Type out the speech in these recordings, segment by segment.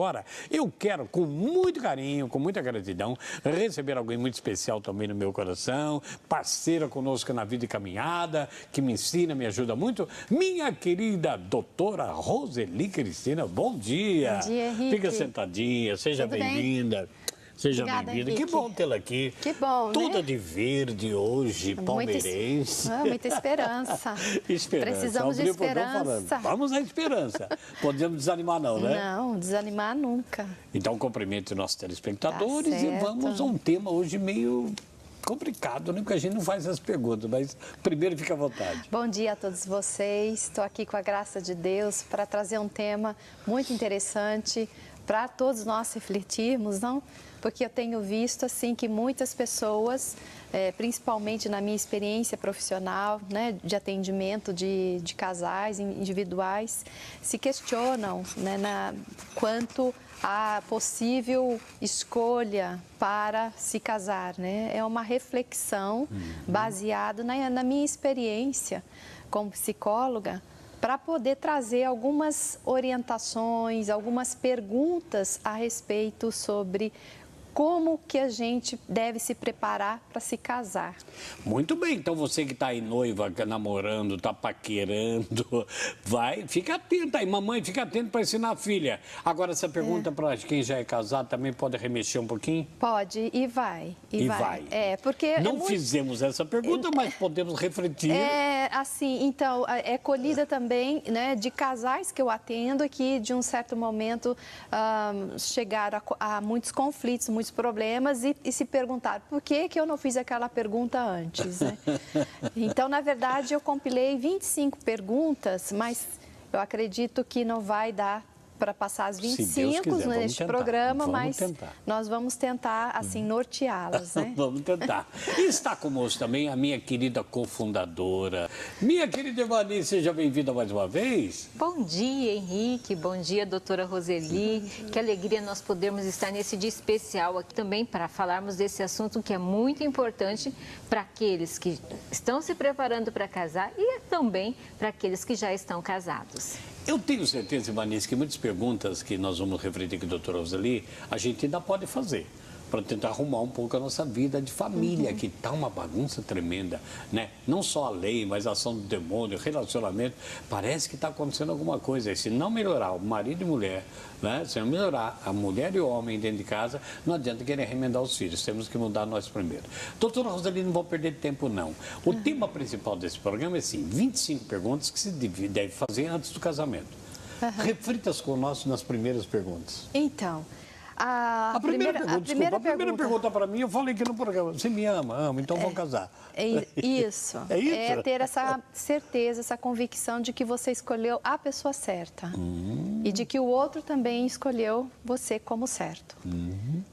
agora, eu quero, com muito carinho, com muita gratidão, receber alguém muito especial também no meu coração, parceira conosco na vida e caminhada, que me ensina, me ajuda muito, minha querida doutora Roseli Cristina. Bom dia. Bom dia, Henrique. Fica sentadinha, seja bem-vinda. Seja bem-vinda. Que bom tê-la aqui. Que bom, toda né? de verde hoje, palmeirense. Muita esperança. Esperança. Precisamos de esperança. Vamos à esperança. Podemos desanimar não, né? Não, desanimar nunca. Então, cumprimento os nossos telespectadores e vamos a um tema hoje meio complicado, né? Porque a gente não faz as perguntas, mas primeiro fica à vontade. Bom dia a todos vocês. Estou aqui com a graça de Deus para trazer um tema muito interessante para todos nós refletirmos, não? Porque eu tenho visto assim que muitas pessoas, principalmente na minha experiência profissional, né, de atendimento de casais individuais, se questionam, né, quanto à possível escolha para se casar, né? É uma reflexão baseada na minha experiência como psicóloga, para poder trazer algumas orientações, algumas perguntas a respeito sobre como que a gente deve se preparar para se casar. Muito bem, então você que está aí noiva, namorando, está paquerando, fica atenta aí, mamãe, fica atenta para ensinar a filha. Agora, essa pergunta para quem já é casado também pode remexer um pouquinho? Pode, e vai. E vai. Porque não fizemos essa pergunta, mas podemos refletir. Assim, então, é colhida também, né, de casais que eu atendo que, de um certo momento, chegaram a muitos conflitos, muitos problemas e se perguntaram por que eu não fiz aquela pergunta antes, né? Então, na verdade, eu compilei 25 perguntas, mas eu acredito que não vai dar para passar as 25 neste programa, mas nós vamos tentar, assim, norteá-las, né? Vamos tentar. E está conosco também a minha querida cofundadora, minha querida Evani, seja bem-vinda mais uma vez. Bom dia, Henrique. Bom dia, doutora Roseli. Que alegria nós podermos estar nesse dia especial aqui também para falarmos desse assunto que é muito importante para aqueles que estão se preparando para casar e também para aqueles que já estão casados. Eu tenho certeza, Ivanice, que muitas perguntas que nós vamos refletir com a doutora Roseli, a gente ainda pode fazer para tentar arrumar um pouco a nossa vida de família, que está uma bagunça tremenda, né? Não só a lei, mas a ação do demônio, relacionamento, parece que está acontecendo alguma coisa. E se não melhorar o marido e mulher, né? Se não melhorar a mulher e o homem dentro de casa, não adianta querer remendar os filhos, temos que mudar nós primeiro. Doutora Roseli, não vou perder tempo não. O tema principal desse programa é assim, 25 perguntas que se deve fazer antes do casamento. Reflita-se conosco nas primeiras perguntas. Então, a primeira pergunta para mim, eu falei que no programa, você me ama, então vamos casar. Isso. É isso? É ter essa certeza, essa convicção de que você escolheu a pessoa certa. E de que o outro também escolheu você como certo.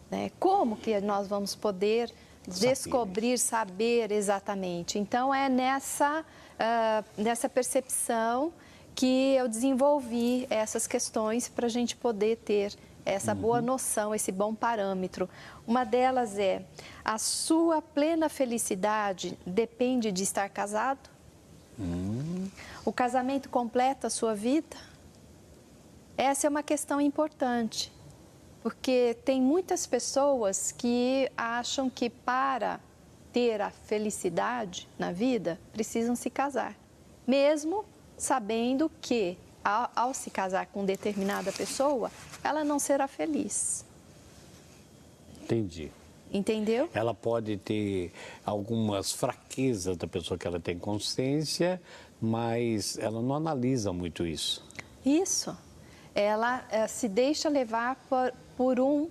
Né? Como que nós vamos poder descobrir, saber exatamente? Então, é nessa percepção que eu desenvolvi essas questões para a gente poder ter essa boa noção, esse bom parâmetro. Uma delas é: a sua plena felicidade depende de estar casado? O casamento completa a sua vida? Essa é uma questão importante, porque tem muitas pessoas que acham que para ter a felicidade na vida, precisam se casar, mesmo sabendo que ao se casar com determinada pessoa, ela não será feliz. Entendi. Entendeu? Ela pode ter algumas fraquezas da pessoa que ela tem consciência, mas ela não analisa muito isso. Isso. Ela se deixa levar por um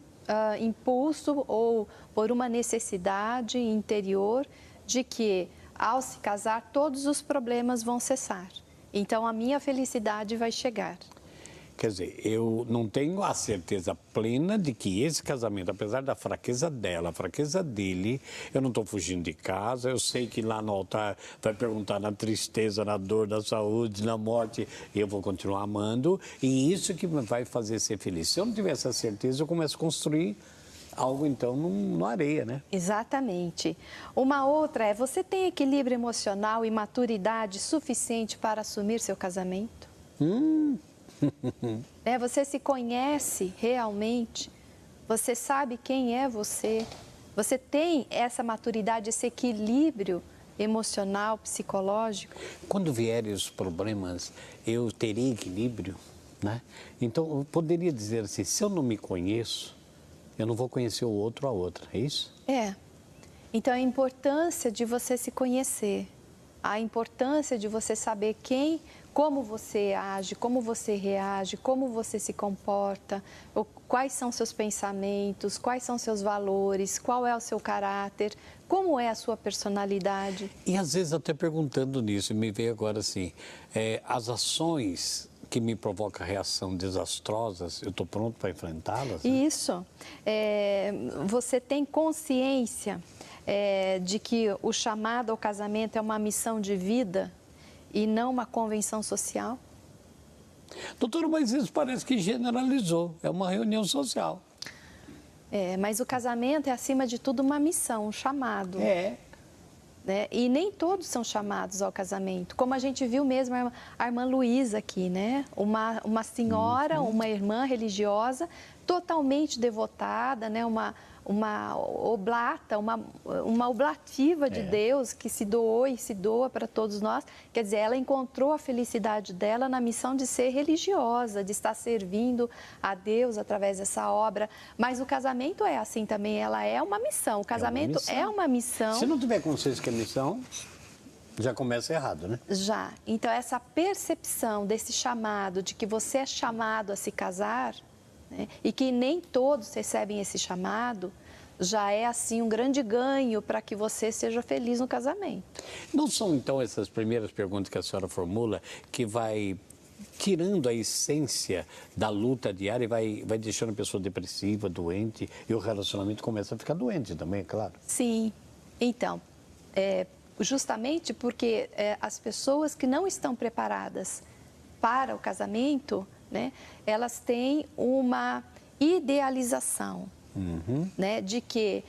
impulso ou por uma necessidade interior de que, ao se casar, todos os problemas vão cessar. Então, a minha felicidade vai chegar. Quer dizer, eu não tenho a certeza plena de que esse casamento, apesar da fraqueza dela, a fraqueza dele, eu não estou fugindo de casa, eu sei que lá no altar vai perguntar na tristeza, na dor, na saúde, na morte, e eu vou continuar amando, e isso que me vai fazer ser feliz. Se eu não tiver essa certeza, eu começo a construir algo, então, na areia, né? Exatamente. Uma outra é: você tem equilíbrio emocional e maturidade suficiente para assumir seu casamento? Né? Você se conhece realmente, você sabe quem é você, você tem essa maturidade, esse equilíbrio emocional, psicológico. Quando vierem os problemas, eu terei equilíbrio, né? Então, eu poderia dizer assim, se eu não me conheço, eu não vou conhecer o outro ou a outra, é isso? É. Então, a importância de você se conhecer, a importância de você saber como você age, como você reage, como você se comporta, quais são seus pensamentos, quais são seus valores, qual é o seu caráter, como é a sua personalidade. E às vezes até perguntando nisso, me veio agora assim, as ações que me provocam reação desastrosas, eu estou pronto para enfrentá-las? Né? Isso. Você tem consciência de que o chamado ao casamento é uma missão de vida e não uma convenção social? Doutora, mas isso parece que generalizou, é uma reunião social. Mas o casamento é, acima de tudo, uma missão, um chamado. Né? E nem todos são chamados ao casamento. Como a gente viu mesmo a irmã Luísa aqui, né? Uma senhora, uma irmã religiosa, totalmente devotada, né? Uma oblata, uma oblativa de Deus que se doou e se doa para todos nós. Quer dizer, ela encontrou a felicidade dela na missão de ser religiosa, de estar servindo a Deus através dessa obra. Mas o casamento é assim também, ela é uma missão. O casamento é uma missão. Se não tiver consciência que é missão, já começa errado, né? Já. Então, essa percepção desse chamado, de que você é chamado a se casar, né, e que nem todos recebem esse chamado, já é assim um grande ganho para que você seja feliz no casamento. Não são então essas primeiras perguntas que a senhora formula que vai tirando a essência da luta diária e vai deixando a pessoa depressiva, doente, e o relacionamento começa a ficar doente também, é claro? Sim. Então, justamente porque as pessoas que não estão preparadas para o casamento, né, elas têm uma idealização, né, de que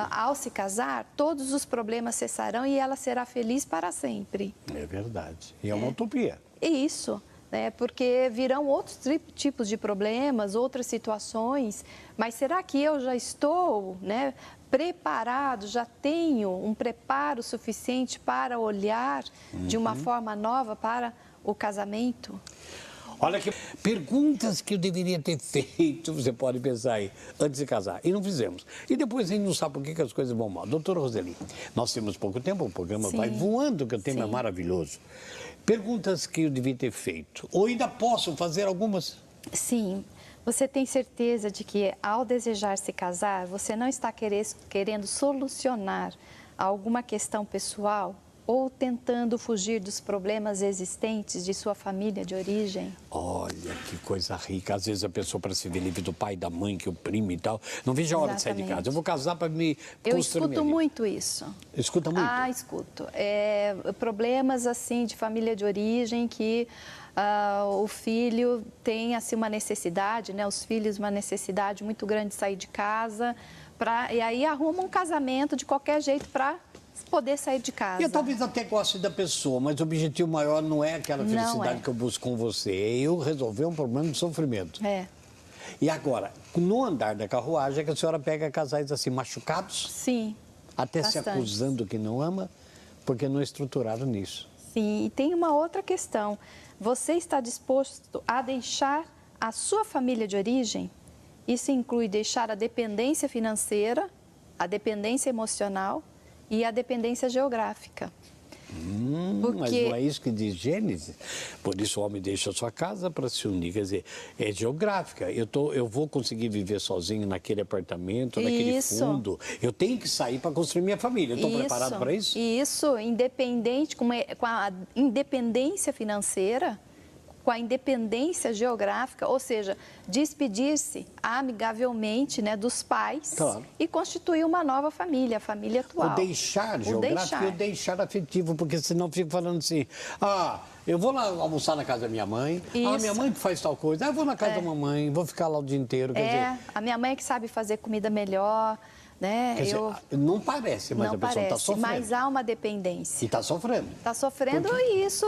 ao se casar, todos os problemas cessarão e ela será feliz para sempre. É verdade. E é uma utopia. Isso, né, porque virão outros tipos de problemas, outras situações, mas será que eu já estou, né, preparado, já tenho um preparo suficiente para olhar de uma forma nova para o casamento? Olha que perguntas que eu deveria ter feito, você pode pensar aí, antes de casar. E não fizemos. E depois a gente não sabe por que as coisas vão mal. Doutora Roseli, nós temos pouco tempo, o programa vai voando, que o tema é maravilhoso. Perguntas que eu devia ter feito. Ou ainda posso fazer algumas? Sim. Você tem certeza de que ao desejar se casar, você não está querendo solucionar alguma questão pessoal? Ou tentando fugir dos problemas existentes de sua família de origem? Olha, que coisa rica. Às vezes a pessoa, para se ver livre do pai, da mãe, que o primo e tal, não vejo a hora de sair de casa. Eu vou casar para me Eu construir escuto muito isso. Escuta muito? Escuto. Problemas, assim, de família de origem que o filho tem, assim, uma necessidade, né? Os filhos, uma necessidade muito grande de sair de casa. E aí arrumam um casamento de qualquer jeito para poder sair de casa. Eu talvez até goste da pessoa, mas o objetivo maior não é aquela felicidade que eu busco com você, é eu resolver um problema de sofrimento. E agora, no andar da carruagem, é que a senhora pega casais assim machucados? Sim. Até bastante. se acusando que não ama, porque não estruturaram nisso. Sim, e tem uma outra questão. Você está disposto a deixar a sua família de origem? Isso inclui deixar a dependência financeira, a dependência emocional e a dependência geográfica. Mas não é isso que diz Gênesis? Por isso o homem deixa a sua casa para se unir. Quer dizer, é geográfica. Eu vou conseguir viver sozinho naquele apartamento, naquele fundo. Eu tenho que sair para construir minha família. Eu estou preparado para isso? Isso, independente, com a independência financeira, com a independência geográfica, ou seja, despedir-se amigavelmente, né, dos pais e constituir uma nova família, a família atual. O deixar geográfico e o deixar afetivo, porque senão eu fico falando assim, eu vou lá almoçar na casa da minha mãe, minha mãe que faz tal coisa, eu vou na casa da mamãe, vou ficar lá o dia inteiro, quer dizer... A minha mãe que sabe fazer comida melhor, né? Quer dizer, não parece, mas não a pessoa está parece, sofrendo. mas há uma dependência. E está sofrendo. Está sofrendo e isso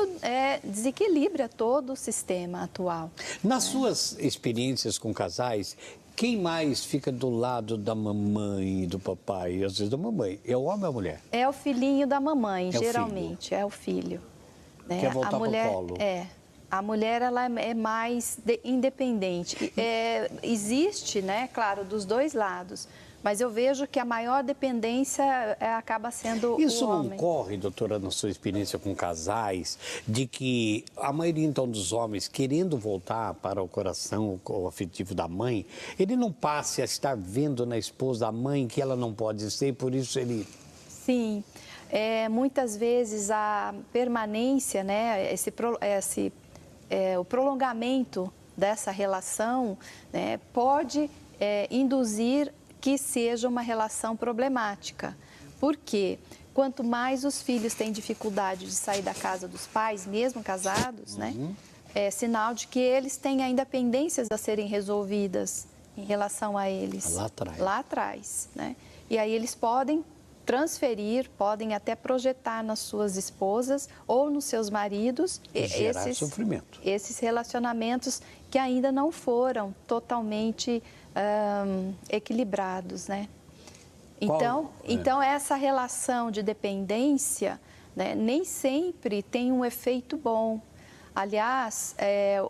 desequilibra todo o sistema atual. Nas suas experiências com casais, quem mais fica do lado da mamãe e do papai? E às vezes da mamãe. É o homem ou a mulher? É o filhinho da mamãe, É o geralmente. É o filho. Né? Quer voltar a mulher, pro colo. A mulher, ela é mais independente. Existe, né, claro, dos dois lados. Mas eu vejo que a maior dependência acaba sendo Isso o homem. não corre, doutora, na sua experiência com casais, de que a maioria, então, dos homens, querendo voltar para o coração o afetivo da mãe, ele não passe a estar vendo na esposa a mãe que ela não pode ser, e por isso ele... Sim. Muitas vezes a permanência, né, o prolongamento dessa relação, né, pode induzir que seja uma relação problemática. Porque quanto mais os filhos têm dificuldade de sair da casa dos pais, mesmo casados, né, é sinal de que eles têm ainda pendências a serem resolvidas em relação a eles. Lá atrás. Lá atrás, né? E aí eles podem transferir, podem até projetar nas suas esposas ou nos seus maridos sofrimento. Esses relacionamentos que ainda não foram totalmente equilibrados, né? Então essa relação de dependência, né, nem sempre tem um efeito bom. Aliás,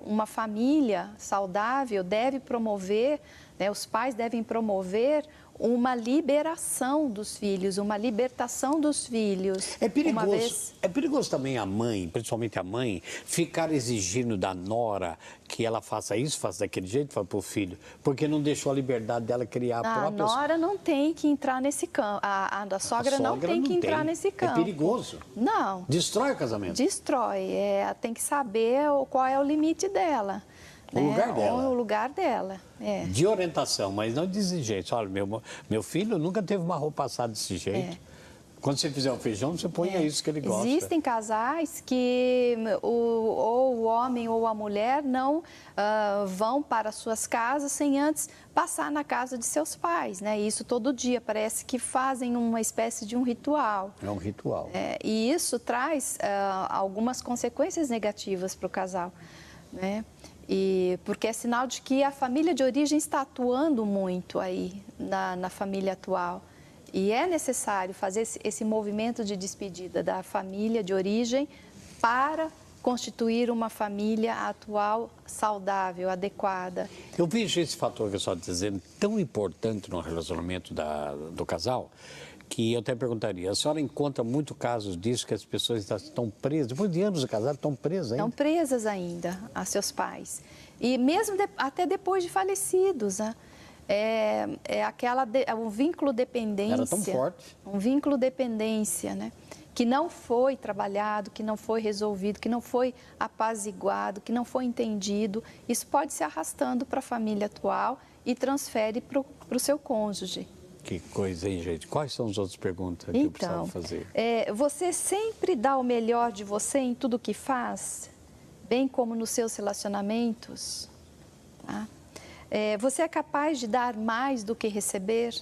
uma família saudável deve promover, né, os pais devem promover uma liberação dos filhos, uma libertação dos filhos. É perigoso, é perigoso também a mãe, principalmente a mãe, ficar exigindo da nora que ela faça isso, faça daquele jeito, para o filho, porque não deixou a liberdade dela criar a própria... A nora não tem que entrar nesse campo, a sogra não tem que entrar nesse campo. É perigoso. Não. Destrói o casamento. Destrói, tem que saber qual é o limite dela. O lugar dela. O lugar dela, De orientação, mas não de exigência. Olha, meu filho nunca teve uma roupa passada desse jeito. Quando você fizer o feijão, você põe isso que ele gosta. Existem casais que ou o homem ou a mulher não vão para suas casas sem antes passar na casa de seus pais, né? Isso todo dia, parece que fazem uma espécie de um ritual. É um ritual. E isso traz algumas consequências negativas para o casal, né? Porque é sinal de que a família de origem está atuando muito aí na família atual. E é necessário fazer esse movimento de despedida da família de origem para constituir uma família atual saudável, adequada. Eu vejo esse fator que eu estou dizendo tão importante no relacionamento do casal, que eu até perguntaria, a senhora encontra muito casos disso, que as pessoas estão presas, depois de anos de casado, estão presas ainda? Estão presas ainda a seus pais. E mesmo até depois de falecidos, né? Um vínculo dependência. Era tão forte. Um vínculo dependência, né? Que não foi trabalhado, que não foi resolvido, que não foi apaziguado, que não foi entendido. Isso pode se arrastando para a família atual e transfere para o seu cônjuge. Que coisa, hein, gente? Quais são as outras perguntas que eu precisava fazer? Você sempre dá o melhor de você em tudo que faz, bem como nos seus relacionamentos? Tá? Você é capaz de dar mais do que receber?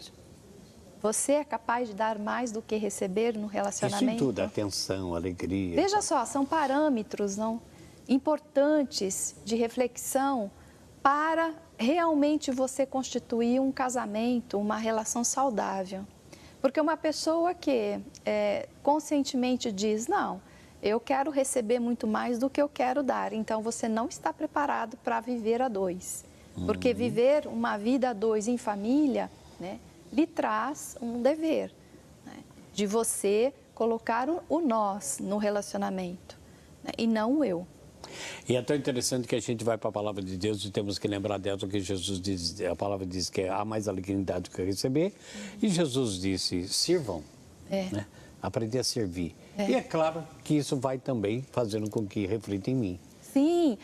Você é capaz de dar mais do que receber no relacionamento? Isso em tudo, atenção, alegria. Veja só, são parâmetros importantes de reflexão para realmente você constituir um casamento, uma relação saudável. Porque uma pessoa que conscientemente diz, não, eu quero receber muito mais do que eu quero dar, então você não está preparado para viver a dois. Porque viver uma vida a dois em família, né, lhe traz um dever, né, de você colocar o nós no relacionamento, né, e não o eu. E é tão interessante que a gente vai para a palavra de Deus e temos que lembrar dela o que Jesus diz. A palavra diz que há mais alegria do que receber. E Jesus disse, sirvam, né? Aprender a servir. E é claro que isso vai também fazendo com que reflita em mim. Sim,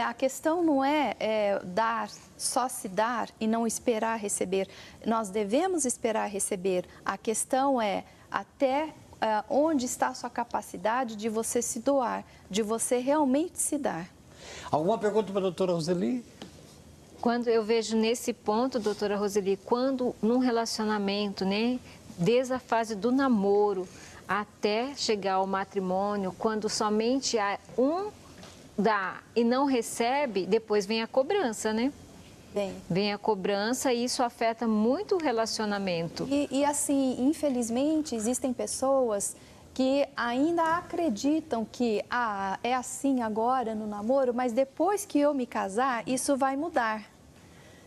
a questão não é dar, só se dar e não esperar receber. Nós devemos esperar receber. A questão é até onde está a sua capacidade de você se doar, de você realmente se dar. Alguma pergunta para a doutora Roseli? Quando eu vejo nesse ponto, doutora Roseli, quando num relacionamento, né, desde a fase do namoro até chegar ao matrimônio, quando somente há um dá e não recebe, depois vem a cobrança, né? Vem a cobrança e isso afeta muito o relacionamento. E assim, infelizmente, existem pessoas que ainda acreditam que é assim agora no namoro, mas depois que eu me casar, isso vai mudar.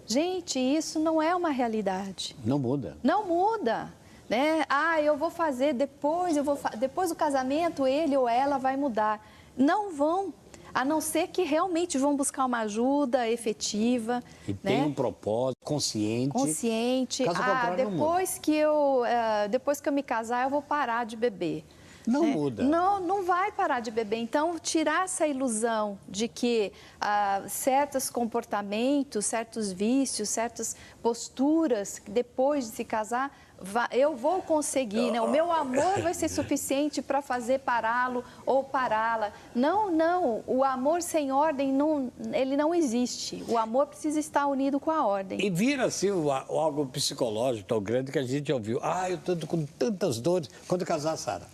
Gente, isso não é uma realidade. Não muda. Não muda, né? Eu vou fazer depois do casamento, ele ou ela vai mudar. Não vão, a não ser que realmente vão buscar uma ajuda efetiva. E tem um propósito consciente. Consciente. Caso contrário, depois que eu me casar, eu vou parar de beber. Não muda. Não vai parar de beber. Então, tirar essa ilusão de que certos comportamentos, certos vícios, certas posturas, depois de se casar, eu vou conseguir, né? O meu amor vai ser suficiente para fazer pará-lo ou pará-la. Não. O amor sem ordem, ele não existe. O amor precisa estar unido com a ordem. E vira-se algo psicológico tão grande que a gente ouviu. Eu estou com tantas dores. Quando casar, Sara.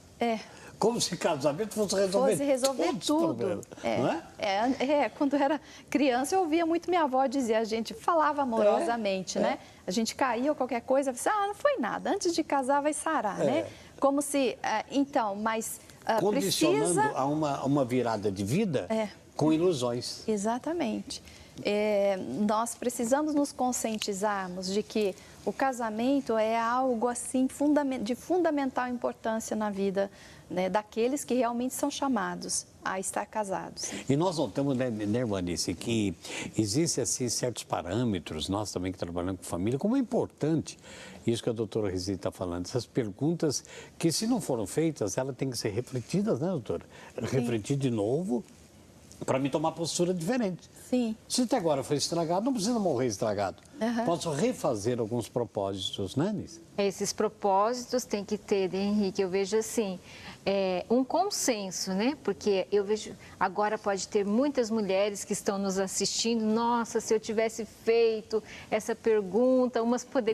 Como se casamento fosse resolver tudo. Não é? Quando eu era criança, eu ouvia muito minha avó dizer, a gente falava amorosamente, né? A gente caía ou qualquer coisa, não foi nada, antes de casar vai sarar, né? Como se, mas condicionando precisa... a uma virada de vida com ilusões. Exatamente. Nós precisamos nos conscientizarmos de que o casamento é algo assim de fundamental importância na vida, né, daqueles que realmente são chamados a estar casados. E nós notamos, né, Irmanice, que existem assim, certos parâmetros, nós também que trabalhamos com família, como é importante isso que a doutora Roseli está falando, essas perguntas que, se não foram feitas, elas têm que ser refletidas, né, doutora? Refletir de novo para me tomar postura diferente. Sim. Se até agora foi estragado, não precisa morrer estragado. Posso refazer alguns propósitos, né, Nice? Esses propósitos tem que ter, Henrique, eu vejo assim, um consenso, né? Porque eu vejo, agora pode ter muitas mulheres que estão nos assistindo, nossa, se eu tivesse feito essa pergunta, umas pode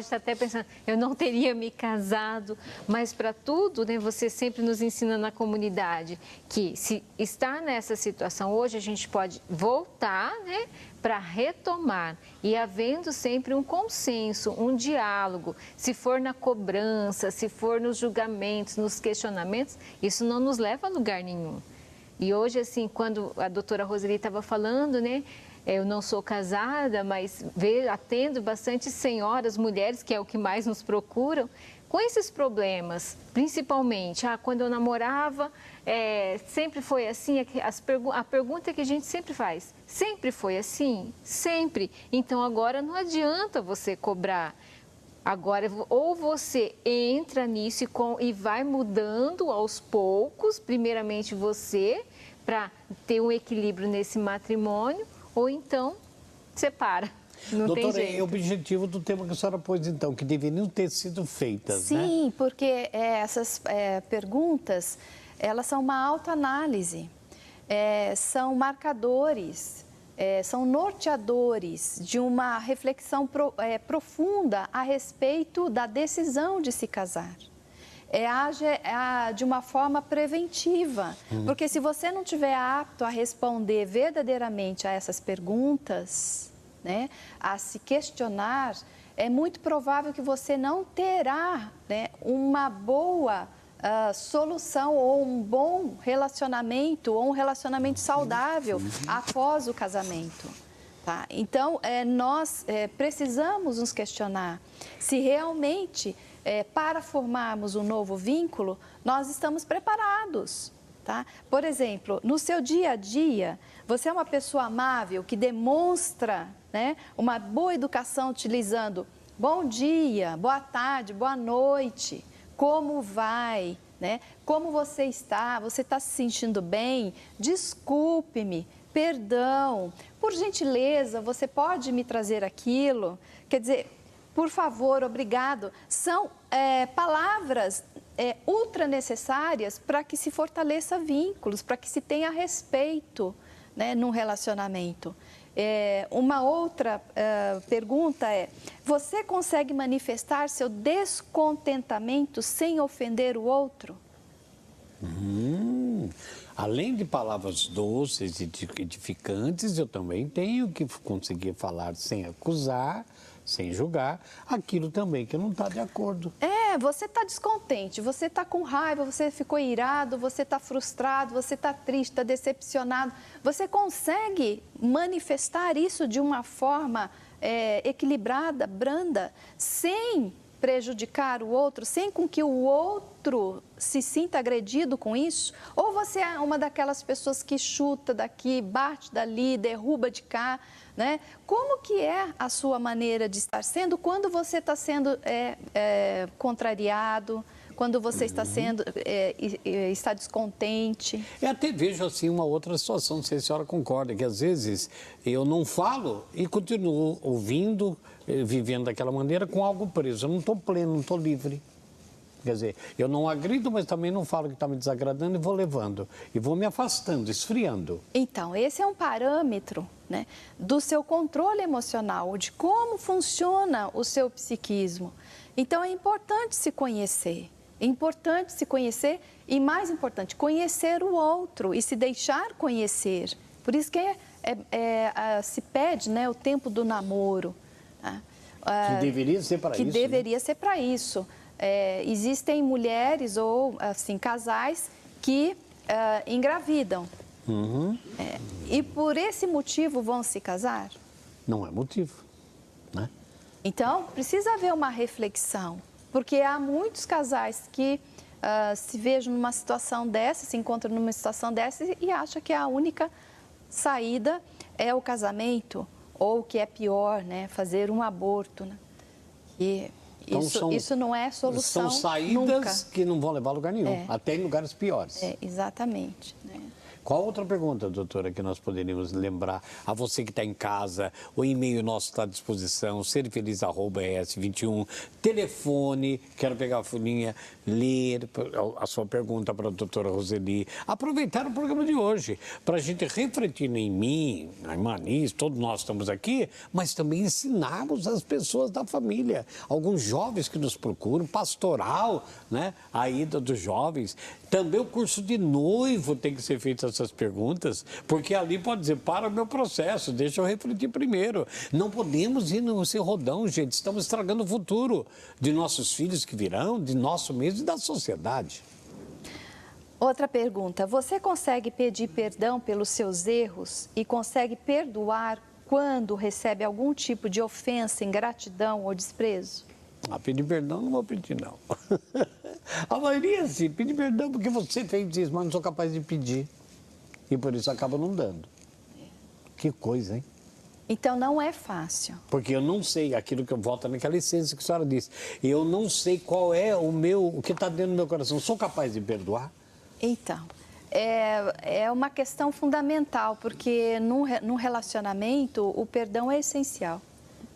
estar até pensando, eu não teria me casado, mas para tudo, né, você sempre nos ensina na comunidade que se está nessa situação hoje, a gente pode voltar, né, para retomar e havendo sempre um consenso, um diálogo, se for na cobrança, se for nos julgamentos, nos questionamentos, isso não nos leva a lugar nenhum. E hoje, assim, quando a doutora Roseli estava falando, né, eu não sou casada, mas atendo bastante senhoras, mulheres, que é o que mais nos procuram, com esses problemas, principalmente, quando eu namorava, sempre foi assim, a pergunta que a gente sempre faz, sempre foi assim? Sempre. Então, agora não adianta você cobrar. Agora, ou você entra nisso e vai mudando aos poucos, primeiramente você, para ter um equilíbrio nesse matrimônio, ou então separa. Não doutora, tem jeito. É o objetivo do tema que a senhora pôs, então, que deveriam ter sido feitas, né? Sim, porque essas perguntas, elas são uma autoanálise, são marcadores, são norteadores de uma reflexão profunda a respeito da decisão de se casar. Age de uma forma preventiva, porque se você não estiver apto a responder verdadeiramente a essas perguntas, né, a se questionar, é muito provável que você não terá, né, uma boa solução ou um bom relacionamento ou um relacionamento saudável após o casamento. Tá? Então, nós precisamos nos questionar se realmente, para formarmos um novo vínculo, nós estamos preparados. Tá? Por exemplo, no seu dia a dia, você é uma pessoa amável que demonstra, né, uma boa educação utilizando bom dia, boa tarde, boa noite, como vai, né? Como você está se sentindo bem? Desculpe-me, perdão, por gentileza, você pode me trazer aquilo? Quer dizer, por favor, obrigado. São palavras ultra necessárias para que se fortaleça vínculos, para que se tenha respeito, né, num relacionamento. Uma outra pergunta é: você consegue manifestar seu descontentamento sem ofender o outro? Além de palavras doces e edificantes, eu também tenho que conseguir falar sem acusar, sem julgar, aquilo também que não está de acordo. Você está descontente, você está com raiva, você ficou irado, você está frustrado, você está triste, está decepcionado. Você consegue manifestar isso de uma forma equilibrada, branda, sem prejudicar o outro, sem com que o outro se sinta agredido com isso? Ou você é uma daquelas pessoas que chuta daqui, bate dali, derruba de cá, né? Como que é a sua maneira de estar sendo quando você está sendo contrariado, quando você está sendo está descontente? Eu até vejo assim uma outra situação, não sei se a senhora concorda, que às vezes eu não falo e continuo ouvindo, vivendo daquela maneira com algo preso. Eu não estou pleno, não estou livre. Quer dizer, eu não agrido, mas também não falo que está me desagradando e vou levando. E vou me afastando, esfriando. Então, esse é um parâmetro, né, do seu controle emocional, de como funciona o seu psiquismo. Então, é importante se conhecer. É importante se conhecer e, mais importante, conhecer o outro e se deixar conhecer. Por isso que se pede, né, o tempo do namoro. Tá? Que deveria ser para isso. Que deveria ser para isso. Existem mulheres ou assim, casais que engravidam. E por esse motivo vão se casar? Não é motivo, né? Então, precisa haver uma reflexão, porque há muitos casais que se vejam numa situação dessa, se encontram numa situação dessa e acham que a única saída é o casamento, ou o que é pior, né, fazer um aborto, né? E então, isso não é solução. São saídas nunca. Que não vão levar a lugar nenhum, até em lugares piores. Exatamente, né? Qual outra pergunta, doutora, que nós poderíamos lembrar a você que está em casa? O e-mail nosso está à disposição, serfeliz@es21. Telefone, quero pegar a folhinha, ler a sua pergunta para a doutora Roseli. Aproveitar o programa de hoje para a gente refletir em mim, na irmã Anis, todos nós estamos aqui, mas também ensinarmos as pessoas da família. Alguns jovens que nos procuram, pastoral, né? A ida dos jovens. Também o curso de noivo tem que ser feito essas perguntas, porque ali pode dizer, para o meu processo, deixa eu refletir primeiro. Não podemos ir nesse rodão, gente, estamos estragando o futuro de nossos filhos que virão, de nosso mesmo e da sociedade. Outra pergunta, você consegue pedir perdão pelos seus erros e consegue perdoar quando recebe algum tipo de ofensa, ingratidão ou desprezo? Pedir perdão não vou pedir, não. A maioria, sim, pedir perdão porque você fez isso, mas não sou capaz de pedir. E por isso acaba não dando. Que coisa, hein? Então, não é fácil. Porque eu não sei, aquilo que eu volto naquela essência que a senhora disse, eu não sei qual é o que está dentro do meu coração. Sou capaz de perdoar? Então, é uma questão fundamental, porque num relacionamento, o perdão é essencial.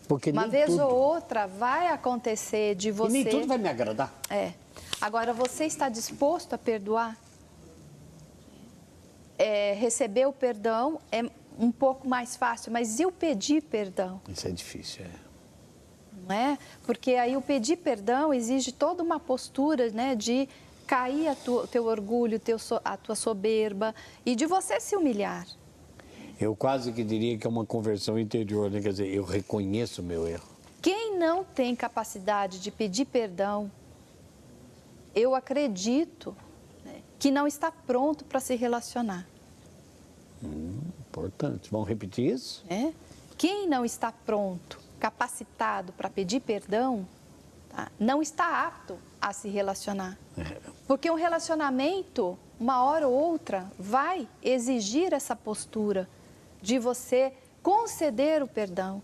Porque uma vez ou outra vai acontecer de você... E nem tudo vai me agradar. Agora, você está disposto a perdoar? Receber o perdão é um pouco mais fácil, mas e o pedir perdão? Isso é difícil, Não é? Porque aí o pedir perdão exige toda uma postura, né, de cair o teu orgulho, a tua soberba e de você se humilhar. Eu quase que diria que é uma conversão interior, né? Quer dizer, eu reconheço o meu erro. Quem não tem capacidade de pedir perdão, eu acredito, né, que não está pronto para se relacionar. Importante. Vamos repetir isso? Quem não está pronto, capacitado para pedir perdão, tá, não está apto a se relacionar. Porque um relacionamento, uma hora ou outra, vai exigir essa postura de você conceder o perdão.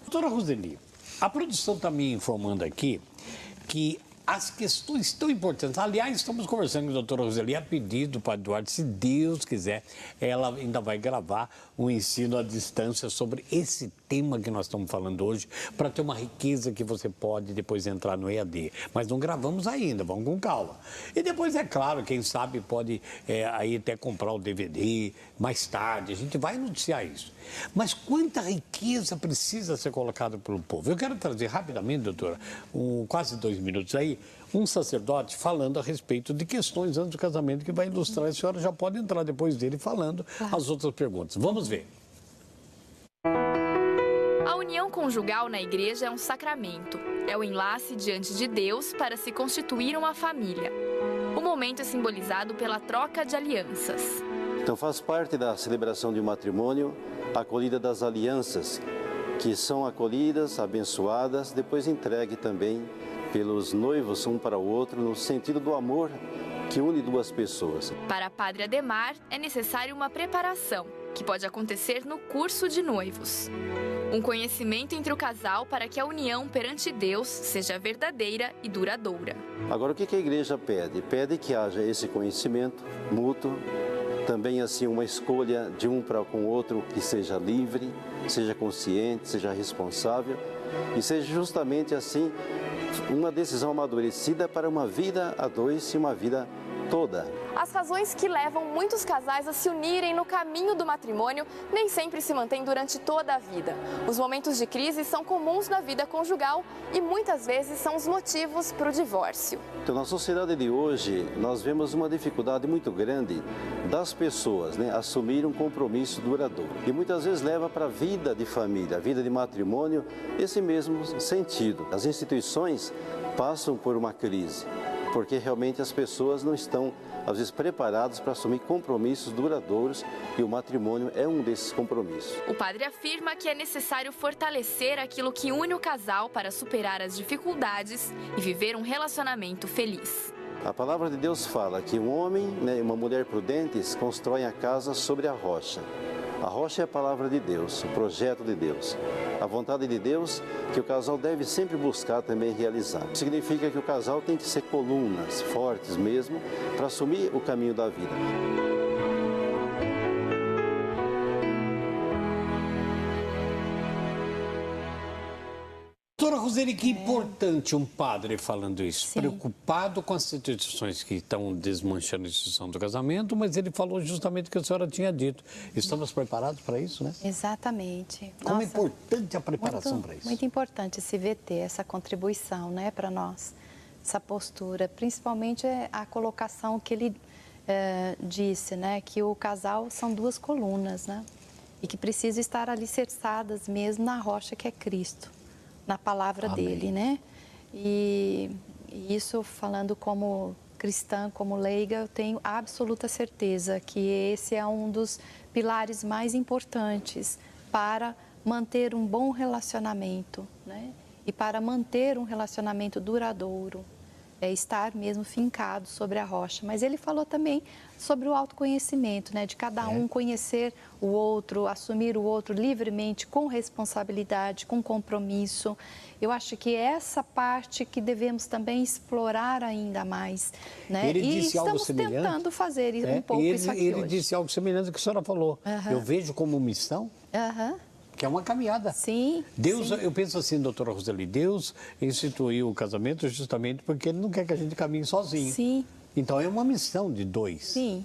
Doutora Roseli, a produção está me informando aqui que as questões tão importantes. Aliás, estamos conversando com a doutora Roseli a pedido do Padre Eduardo, se Deus quiser, ela ainda vai gravar um ensino à distância sobre esse tema que nós estamos falando hoje, para ter uma riqueza que você pode depois entrar no EAD. Mas não gravamos ainda, vamos com calma. E depois, é claro, quem sabe pode aí até comprar o DVD mais tarde, a gente vai noticiar isso. Mas quanta riqueza precisa ser colocada pelo povo? Eu quero trazer rapidamente, doutora, quase 2 minutos aí, um sacerdote falando a respeito de questões antes do casamento que vai ilustrar. A senhora já pode entrar depois dele falando as outras perguntas. Vamos ver. A união conjugal na igreja é um sacramento. É o enlace diante de Deus para se constituir uma família. O momento é simbolizado pela troca de alianças. Então faz parte da celebração de um matrimônio a acolhida das alianças, que são acolhidas, abençoadas, depois entregue também pelos noivos um para o outro, no sentido do amor que une duas pessoas. Para Padre Ademar, é necessário uma preparação, que pode acontecer no curso de noivos. Um conhecimento entre o casal para que a união perante Deus seja verdadeira e duradoura. Agora, o que a igreja pede? Pede que haja esse conhecimento mútuo, também assim uma escolha de um para com o outro que seja livre, seja consciente, seja responsável e seja justamente assim uma decisão amadurecida para uma vida a dois e uma vida toda. As razões que levam muitos casais a se unirem no caminho do matrimônio nem sempre se mantêm durante toda a vida. Os momentos de crise são comuns na vida conjugal e muitas vezes são os motivos para o divórcio. Então, na sociedade de hoje, nós vemos uma dificuldade muito grande das pessoas, assumir um compromisso duradouro. E muitas vezes leva para a vida de família, a vida de matrimônio, esse mesmo sentido. As instituições passam por uma crise, porque realmente as pessoas não estão, às vezes, preparadas para assumir compromissos duradouros e o matrimônio é um desses compromissos. O padre afirma que é necessário fortalecer aquilo que une o casal para superar as dificuldades e viver um relacionamento feliz. A palavra de Deus fala que um homem e uma mulher prudentes constroem a casa sobre a rocha. A rocha é a palavra de Deus, o projeto de Deus. A vontade de Deus que o casal deve sempre buscar também realizar. Significa que o casal tem que ser colunas fortes mesmo para assumir o caminho da vida. Doutora Roseli, que importante um padre falando isso, Sim. Preocupado com as instituições que estão desmanchando a instituição do casamento, mas ele falou justamente o que a senhora tinha dito. Estamos preparados para isso, né? Exatamente. Como é importante a preparação para isso. Muito importante esse VT, essa contribuição, né, para nós, essa postura, principalmente a colocação que ele disse, né, que o casal são 2 colunas, né, e que precisam estar alicerçadas mesmo na rocha que é Cristo, na palavra Amém. dele, né? E isso, falando como cristã, como leiga, eu tenho absoluta certeza que esse é um dos pilares mais importantes para manter um bom relacionamento, né? E para manter um relacionamento duradouro, é estar mesmo fincado sobre a rocha. Mas ele falou também sobre o autoconhecimento, né? De cada um conhecer o outro, assumir o outro livremente, com responsabilidade, com compromisso. Eu acho que essa parte que devemos também explorar ainda mais, né? Ele e disse algo estamos semelhante, tentando fazer um pouco isso aqui ele hoje. disse algo semelhante ao que a senhora falou. Eu vejo como missão, que é uma caminhada. Sim. Deus, sim. eu penso assim, doutora Roseli, Deus instituiu o casamento justamente porque Ele não quer que a gente caminhe sozinho. Sim. Então é uma missão de 2. Sim.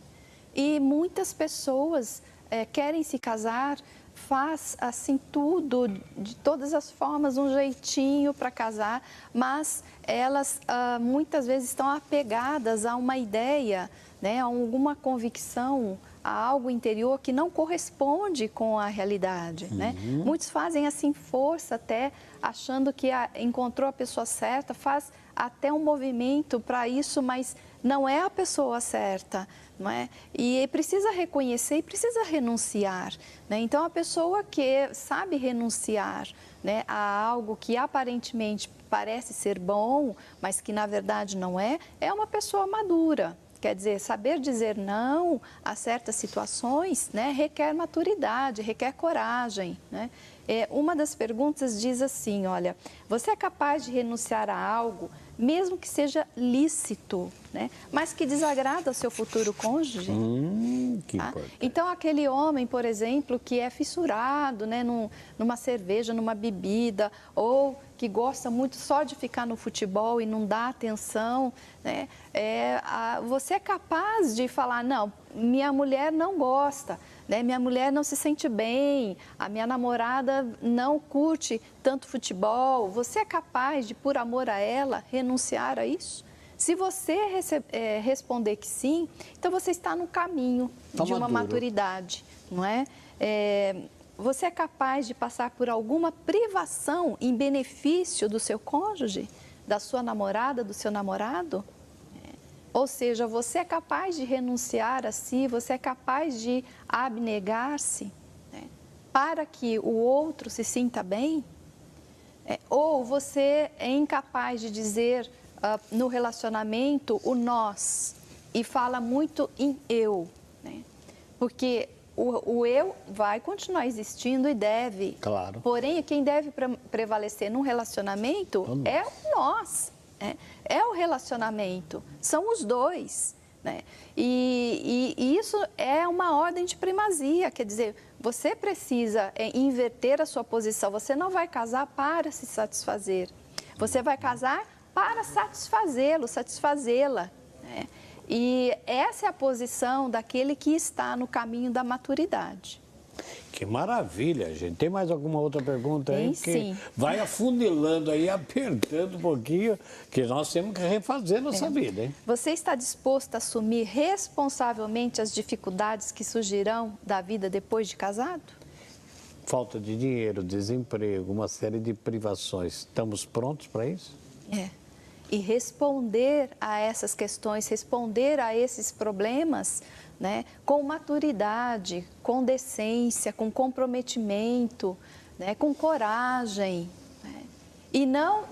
E muitas pessoas querem se casar, faz assim tudo, de todas as formas, um jeitinho para casar, mas elas muitas vezes estão apegadas a uma ideia, né, a alguma convicção, a algo interior que não corresponde com a realidade, né? Muitos fazem assim força até, achando que encontrou a pessoa certa, faz até um movimento para isso, mas não é a pessoa certa, não é? E precisa reconhecer e precisa renunciar, né? Então, a pessoa que sabe renunciar, né, a algo que aparentemente parece ser bom, mas que na verdade não é uma pessoa madura. Quer dizer, saber dizer não a certas situações, né, requer maturidade, requer coragem, né? Uma das perguntas diz assim, olha, você é capaz de renunciar a algo mesmo que seja lícito, né? Mas que desagrada ao seu futuro cônjuge. Que Tá? importante. Então, aquele homem, por exemplo, que é fissurado, né, numa cerveja, numa bebida, ou que gosta muito só de ficar no futebol e não dá atenção, né, você é capaz de falar, não, minha mulher não gosta, né, minha mulher não se sente bem, a minha namorada não curte tanto futebol. Você é capaz de, por amor a ela, renunciar a isso? Se você responder que sim, então você está no caminho de uma maturidade, não é? Você é capaz de passar por alguma privação em benefício do seu cônjuge, da sua namorada, do seu namorado? Ou seja, você é capaz de renunciar a si, você é capaz de abnegar-se, né, para que o outro se sinta bem? Ou você é incapaz de dizer no relacionamento o nós e fala muito em eu, né? Porque o eu vai continuar existindo e deve. Claro. Porém, quem deve prevalecer num relacionamento é o nós, né? É o relacionamento, são os dois, né? E isso é uma ordem de primazia, quer dizer, você precisa inverter a sua posição. Você não vai casar para se satisfazer, você vai casar para satisfazê-lo, satisfazê-la, né? E essa é a posição daquele que está no caminho da maturidade. Que maravilha, gente. Tem mais alguma outra pergunta aí? Tem, Porque sim. vai afunilando aí, apertando um pouquinho, que nós temos que refazer nossa vida, hein? Você está disposto a assumir responsavelmente as dificuldades que surgirão da vida depois de casado? Falta de dinheiro, desemprego, uma série de privações. Estamos prontos para isso? E responder a essas questões, responder a esses problemas, né, com maturidade, com decência, com comprometimento, né, com coragem. Né? E não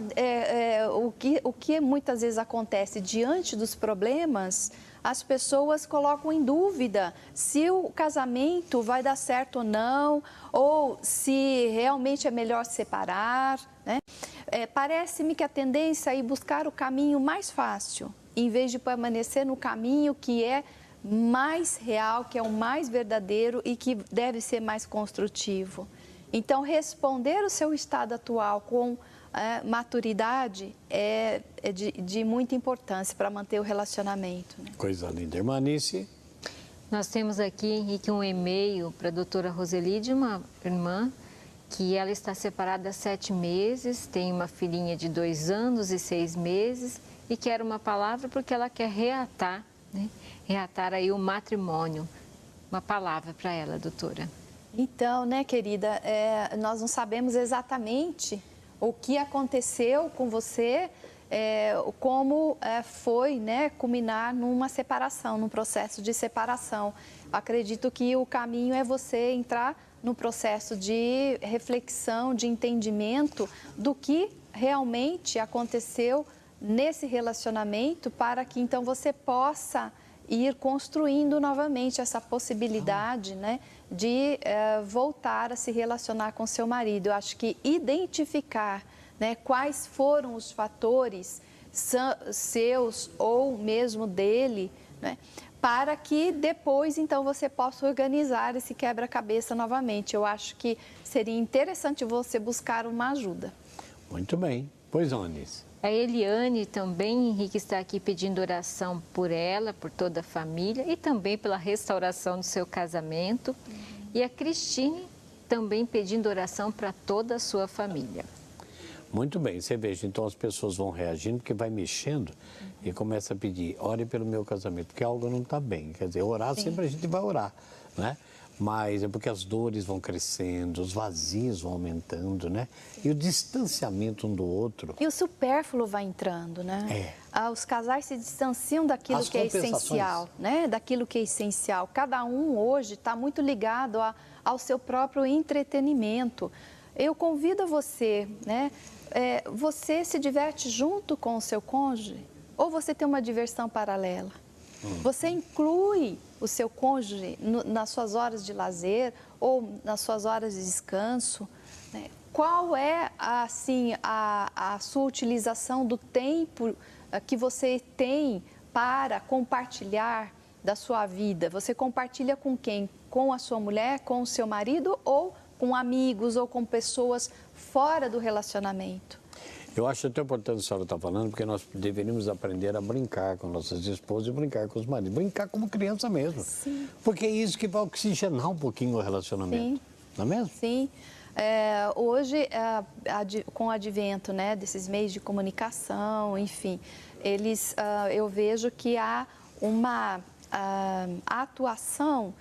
o que muitas vezes acontece diante dos problemas, as pessoas colocam em dúvida se o casamento vai dar certo ou se realmente é melhor separar, né? Parece-me que a tendência é ir buscar o caminho mais fácil, em vez de permanecer no caminho que é mais real, que é o mais verdadeiro e que deve ser mais construtivo. Então, responder o seu estado atual com maturidade é de muita importância para manter o relacionamento. Né? Coisa linda. Irmã Anice? Nós temos aqui, Henrique, um e-mail para a doutora Roseli de uma irmã que ela está separada há 7 meses, tem uma filhinha de 2 anos e 6 meses e quer uma palavra porque ela quer reatar, né? Reatar aí o matrimônio. Uma palavra para ela, doutora. Então, né, querida, nós não sabemos exatamente o que aconteceu com você, como foi, né, culminar numa separação, num processo de separação. Acredito que o caminho é você entrar no processo de reflexão, de entendimento do que realmente aconteceu nesse relacionamento para que então você possa ir construindo novamente essa possibilidade, né, de voltar a se relacionar com seu marido. Eu acho que identificar, né, quais foram os fatores seus ou mesmo dele, né, para que depois, então, você possa organizar esse quebra-cabeça novamente. Eu acho que seria interessante você buscar uma ajuda. Muito bem. Pois não, Anice. A Eliane também, Henrique, está aqui pedindo oração por ela, por toda a família e também pela restauração do seu casamento. E a Cristine também pedindo oração para toda a sua família. Muito bem, você veja, então as pessoas vão reagindo, porque vai mexendo e começa a pedir, ore pelo meu casamento, porque algo não está bem. Quer dizer, orar sempre a gente vai orar, né? Mas é porque as dores vão crescendo, os vazios vão aumentando, né? E o distanciamento um do outro. E o supérfluo vai entrando, né? Os casais se distanciam daquilo que é essencial, né? Daquilo que é essencial. Cada um hoje está muito ligado ao seu próprio entretenimento. Eu convido você, né? Você se diverte junto com o seu cônjuge ou você tem uma diversão paralela? Você inclui o seu cônjuge nas suas horas de lazer ou nas suas horas de descanso, né? qual é, assim, a sua utilização do tempo que você tem para compartilhar da sua vida? Você compartilha com quem? Com a sua mulher, com o seu marido ou com amigos ou com pessoas fora do relacionamento? Eu acho até importante a senhora estar falando, porque nós deveríamos aprender a brincar com nossas esposas e brincar com os maridos. Brincar como criança mesmo. Sim. Porque é isso que vai oxigenar um pouquinho o relacionamento. Sim. Não é mesmo? Sim. Hoje, com o advento, né, desses meios de comunicação, enfim, eu vejo que há uma atuação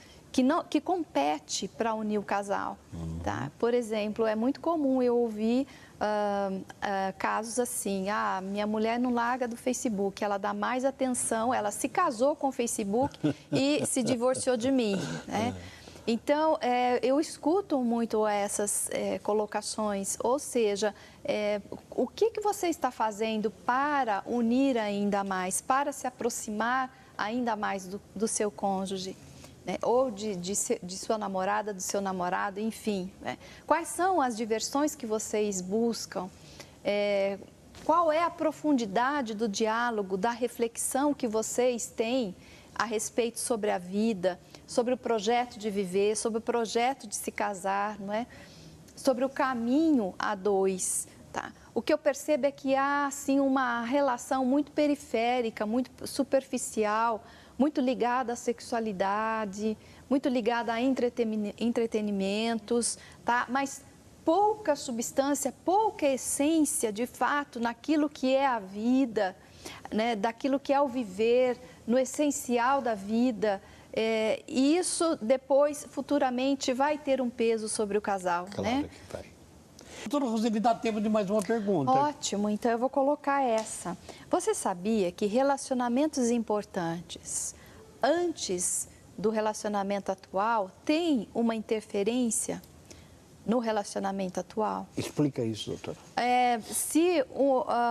que compete para unir o casal. Tá? Por exemplo, é muito comum eu ouvir casos assim: minha mulher não larga do Facebook, ela dá mais atenção, ela se casou com o Facebook e se divorciou de mim, né? Então, eu escuto muito essas colocações, ou seja, o que você está fazendo para unir ainda mais, para se aproximar ainda mais do seu cônjuge, né? Ou de sua namorada, do seu namorado, enfim, né? Quais são as diversões que vocês buscam? Qual é a profundidade do diálogo, da reflexão que vocês têm a respeito sobre a vida, sobre o projeto de viver, sobre o projeto de se casar, não é? Sobre o caminho a dois, tá? O que eu percebo é que há, assim, uma relação muito periférica, muito superficial, muito ligada à sexualidade, muito ligada a entretenimentos, tá? Mas pouca substância, pouca essência, de fato, naquilo que é a vida, né? Daquilo que é o viver, no essencial da vida. E isso depois, futuramente, vai ter um peso sobre o casal, Claro, né? que vai. Doutora Roseli, dá tempo de mais uma pergunta. Ótimo, então eu vou colocar essa. Você sabia que relacionamentos importantes antes do relacionamento atual têm uma interferência no relacionamento atual? Explica isso, doutora. Se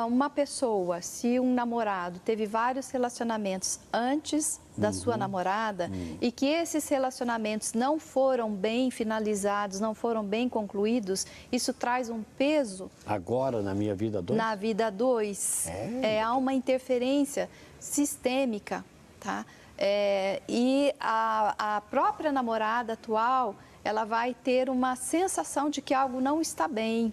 uma pessoa, se um namorado teve vários relacionamentos antes da sua namorada e que esses relacionamentos não foram bem finalizados, não foram bem concluídos, isso traz um peso. Agora, na minha vida dois? Na vida dois. Há uma interferência sistêmica, tá? E a própria namorada atual, ela vai ter uma sensação de que algo não está bem,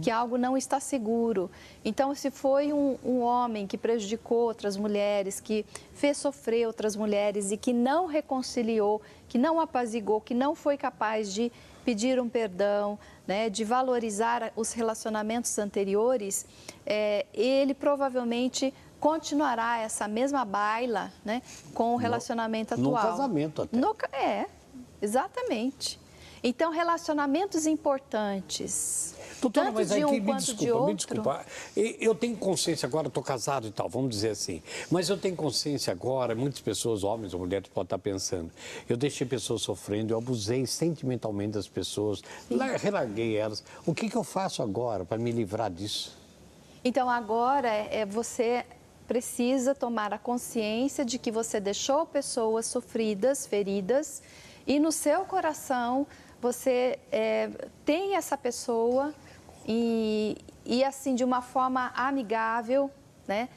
que algo não está seguro. Então, se foi um homem que prejudicou outras mulheres, que fez sofrer outras mulheres e que não reconciliou, que não apaziguou, que não foi capaz de pedir um perdão, né, de valorizar os relacionamentos anteriores, ele provavelmente continuará essa mesma baila, né, com o relacionamento atual. No casamento até. Exatamente. Então, relacionamentos importantes, doutora, tanto mas de aqui, um quanto de outro. me desculpa, eu tenho consciência agora, estou casado e tal, vamos dizer assim, mas eu tenho consciência agora, muitas pessoas, homens ou mulheres, podem estar pensando, eu deixei pessoas sofrendo, eu abusei sentimentalmente das pessoas, relarguei elas, o que eu faço agora para me livrar disso? Então, agora você precisa tomar a consciência de que você deixou pessoas sofridas, feridas, e no seu coração você tem essa pessoa e assim, de uma forma amigável, né?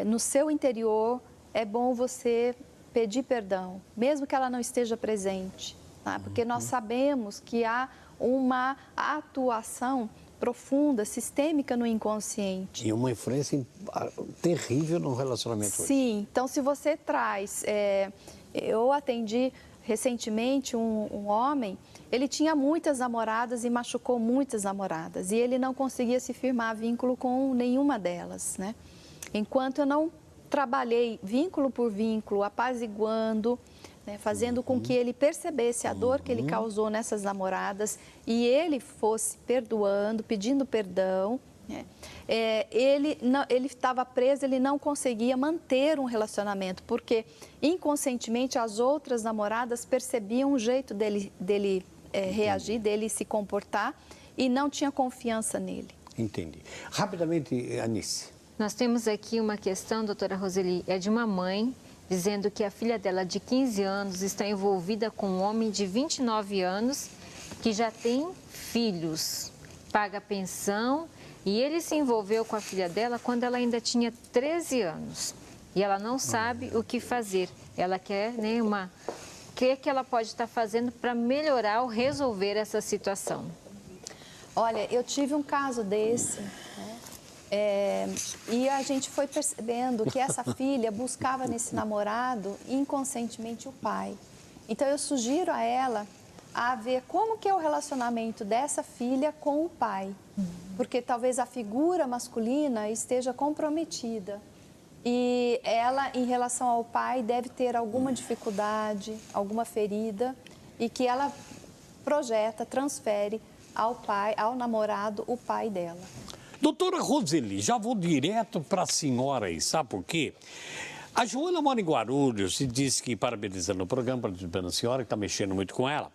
No seu interior, é bom você pedir perdão, mesmo que ela não esteja presente, tá? Porque nós sabemos que há uma atuação profunda, sistêmica no inconsciente. E uma influência terrível no relacionamento. Sim, então se você traz... eu atendi recentemente um homem, ele tinha muitas namoradas e machucou muitas namoradas. E ele não conseguia se firmar vínculo com nenhuma delas, né? Enquanto eu não trabalhei vínculo por vínculo, apaziguando, né, fazendo com que ele percebesse a dor que ele causou nessas namoradas e ele fosse perdoando, pedindo perdão, né? Ele estava preso, ele não conseguia manter um relacionamento, porque inconscientemente as outras namoradas percebiam o jeito dele reagir, dele se comportar e não tinha confiança nele. Entendi. Rapidamente, Anice. Nós temos aqui uma questão, doutora Roseli, é de uma mãe dizendo que a filha dela de 15 anos está envolvida com um homem de 29 anos que já tem filhos. paga pensão, e ele se envolveu com a filha dela quando ela ainda tinha 13 anos. E ela não sabe o que fazer. Ela quer, né, o que ela pode estar fazendo para melhorar ou resolver essa situação? Olha, eu tive um caso desse, né? E a gente foi percebendo que essa filha buscava nesse namorado inconscientemente o pai. Então eu sugiro a ela a ver como que é o relacionamento dessa filha com o pai, porque talvez a figura masculina esteja comprometida e ela, em relação ao pai, deve ter alguma dificuldade, alguma ferida, e que ela projeta, transfere ao pai, ao namorado, o pai dela. Doutora Roseli, já vou direto para a senhora aí, sabe por quê? A Joana mora em Guarulhos e disse que, parabenizando o programa, parabenizando a senhora, que está mexendo muito com ela.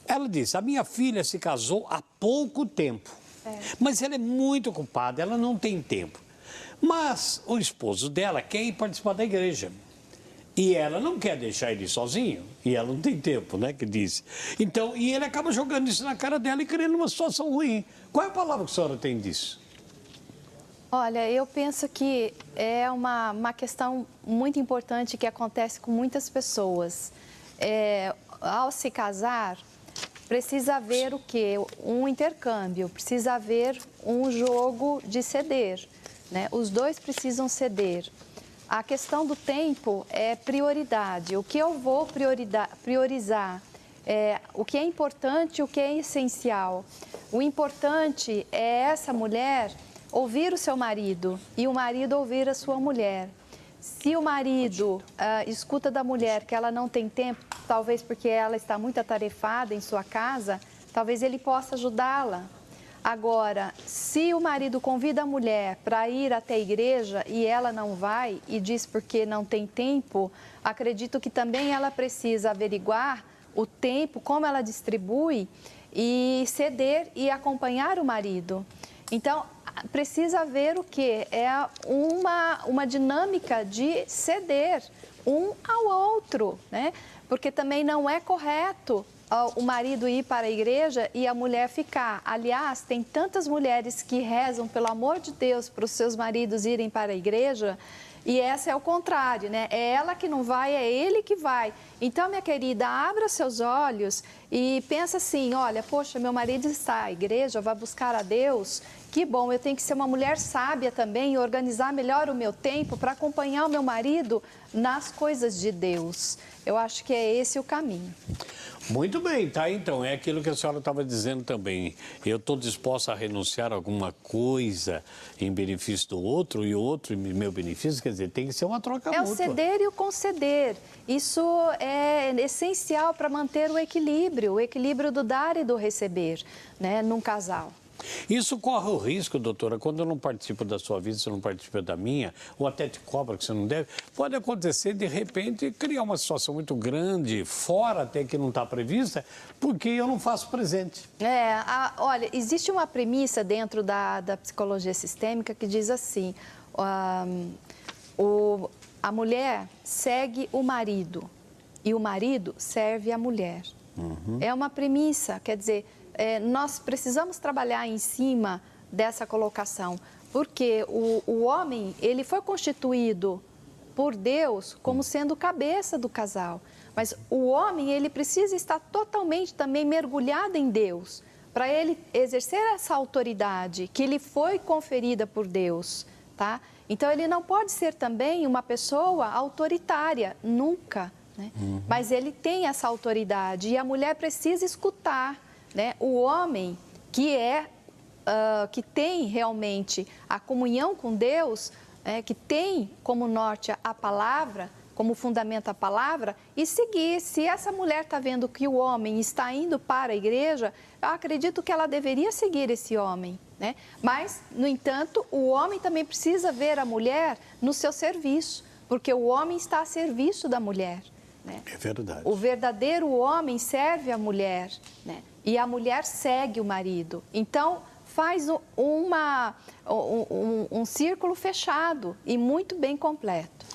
Ela disse, a minha filha se casou há pouco tempo, mas ela é muito ocupada, ela não tem tempo. Mas o esposo dela quer ir participar da igreja. E ela não quer deixar ele sozinho, e ela não tem tempo, né, que disse. Então, e ele acaba jogando isso na cara dela e criando uma situação ruim. Qual é a palavra que a senhora tem disso? Olha, eu penso que é uma questão muito importante que acontece com muitas pessoas. Ao se casar, precisa haver o quê? Um intercâmbio, precisa haver um jogo de ceder, né? Os dois precisam ceder. A questão do tempo é prioridade. O que eu vou priorizar? O que é importante, o que é essencial. O importante é essa mulher ouvir o seu marido e o marido ouvir a sua mulher. Se o marido escuta da mulher que ela não tem tempo, talvez porque ela está muito atarefada em sua casa, talvez ele possa ajudá-la. Agora, se o marido convida a mulher para ir até a igreja e ela não vai e diz porque não tem tempo, acredito que também ela precisa averiguar o tempo, como ela distribui e ceder e acompanhar o marido. Então, precisa haver o quê? É uma dinâmica de ceder um ao outro, né? Porque também não é correto o marido ir para a igreja e a mulher ficar. Aliás, tem tantas mulheres que rezam, pelo amor de Deus, para os seus maridos irem para a igreja, e essa é o contrário, né? É ela que não vai, é ele que vai. Então, minha querida, abra seus olhos e pensa assim, olha, poxa, meu marido está à igreja, vai buscar a Deus, que bom, eu tenho que ser uma mulher sábia também e organizar melhor o meu tempo para acompanhar o meu marido nas coisas de Deus. Eu acho que é esse o caminho. Muito bem, tá? Então, é aquilo que a senhora estava dizendo também. Eu estou disposta a renunciar a alguma coisa em benefício do outro e o outro em meu benefício, quer dizer, tem que ser uma troca mútua. É o ceder e o conceder. Isso é essencial para manter o equilíbrio do dar e do receber, né, num casal. Isso corre o risco, doutora, quando eu não participo da sua vida, você não participa da minha, ou até te cobra que você não deve, pode acontecer, de repente, criar uma situação muito grande, fora até que não está prevista, porque eu não faço presente. Olha, existe uma premissa dentro da psicologia sistêmica que diz assim, a mulher segue o marido e o marido serve a mulher. É uma premissa, quer dizer, nós precisamos trabalhar em cima dessa colocação, porque o homem, ele foi constituído por Deus como sendo cabeça do casal, mas o homem, ele precisa estar totalmente também mergulhado em Deus, para ele exercer essa autoridade que lhe foi conferida por Deus, tá? Então, ele não pode ser também uma pessoa autoritária, nunca, né? Mas ele tem essa autoridade e a mulher precisa escutar, né? O homem que tem realmente a comunhão com Deus, que tem como norte a palavra, como fundamento a palavra, e seguir. Se essa mulher está vendo que o homem está indo para a igreja, eu acredito que ela deveria seguir esse homem, né? Mas, no entanto, o homem também precisa ver a mulher no seu serviço, porque o homem está a serviço da mulher, né? É verdade. O verdadeiro homem serve a mulher, né? E a mulher segue o marido. Então, faz um círculo fechado e muito bem completo.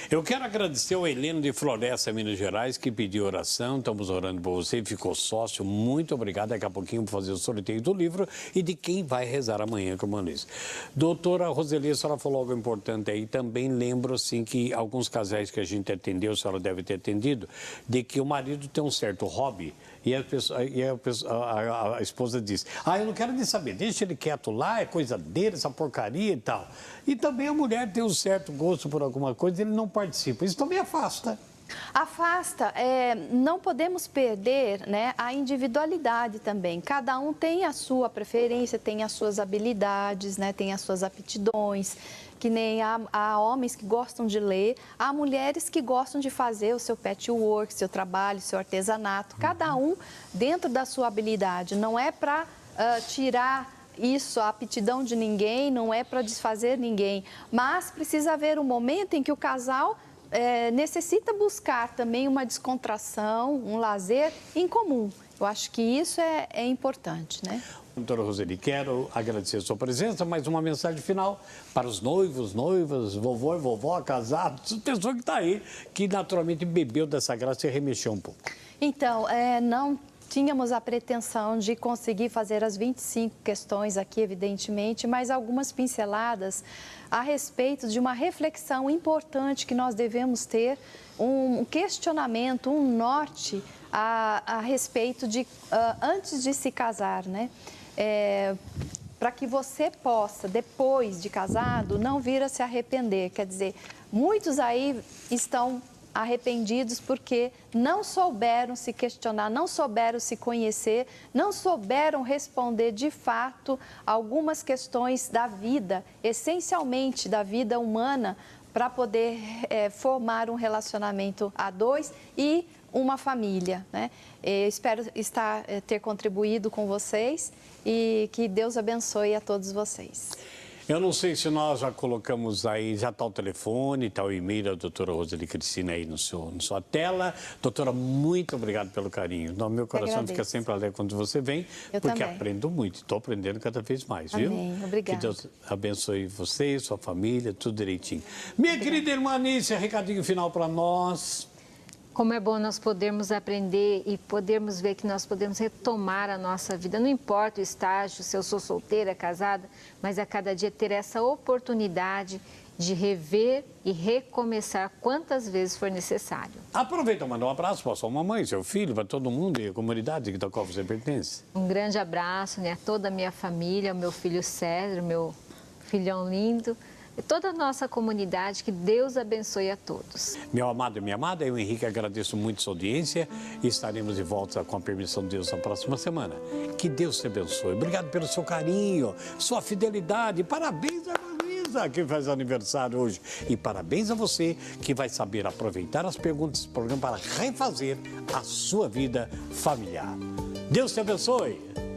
Eu quero agradecer ao Heleno de Floresta, Minas Gerais, que pediu oração. Estamos orando por você, ficou sócio. Muito obrigado. Daqui a pouquinho vou fazer o sorteio do livro e de quem vai rezar amanhã, como eu disse. Doutora Roseli, a senhora falou algo importante aí. Também lembro, assim, que alguns casais que a gente atendeu, a senhora deve ter atendido, de que o marido tem um certo hobby e a esposa diz, eu não quero nem saber, deixa ele quieto lá, é coisa dele, essa porcaria e tal. E também a mulher tem um certo gosto por alguma coisa e ele não participa. Isso também afasta. Afasta, não podemos perder, né, a individualidade também. Cada um tem a sua preferência, tem as suas habilidades, né, tem as suas aptidões. Que nem há homens que gostam de ler, há mulheres que gostam de fazer o seu patchwork, seu trabalho, seu artesanato. Cada um dentro da sua habilidade. Não é para tirar isso, a aptidão de ninguém, não é para desfazer ninguém. Mas precisa haver um momento em que o casal necessita buscar também uma descontração, um lazer em comum. Eu acho que isso é importante, né? Doutora Roseli, quero agradecer a sua presença, mais uma mensagem final para os noivos, noivas, vovô e vovó, casados, pessoa que está aí, que naturalmente bebeu dessa graça e remexeu um pouco. Então, não tínhamos a pretensão de conseguir fazer as 25 questões aqui, evidentemente, mas algumas pinceladas a respeito de uma reflexão importante que nós devemos ter, um questionamento, um norte a respeito de antes de se casar, né? Para que você possa, depois de casado, não vir a se arrepender. Quer dizer, muitos aí estão arrependidos porque não souberam se questionar, não souberam se conhecer, não souberam responder de fato algumas questões da vida, essencialmente da vida humana, para poder formar um relacionamento a dois e uma família, né? Eu espero ter contribuído com vocês e que Deus abençoe a todos vocês. Eu não sei se nós já colocamos aí, já está o telefone, está o e-mail da doutora Roseli Cristina aí na sua tela. Doutora, muito obrigado pelo carinho. No meu coração fica sempre alegre quando você vem, porque aprendo muito, estou aprendendo cada vez mais, viu? Amém, obrigada. Que Deus abençoe você, sua família, tudo direitinho. Minha querida irmã Anícia, recadinho final para nós. Como é bom nós podermos aprender e podermos ver que nós podemos retomar a nossa vida. Não importa o estágio, se eu sou solteira, casada, mas a cada dia ter essa oportunidade de rever e recomeçar quantas vezes for necessário. Aproveita e manda um abraço para sua mamãe, seu filho, para todo mundo e a comunidade da qual você pertence. Um grande abraço, né, a toda a minha família, o meu filho César, meu filhão lindo, e toda a nossa comunidade, que Deus abençoe a todos. Meu amado e minha amada, eu, Henrique, agradeço muito sua audiência e estaremos de volta com a permissão de Deus na próxima semana. Que Deus te abençoe. Obrigado pelo seu carinho, sua fidelidade. Parabéns a Luísa, que faz aniversário hoje. E parabéns a você, que vai saber aproveitar as perguntas do programa para refazer a sua vida familiar. Deus te abençoe.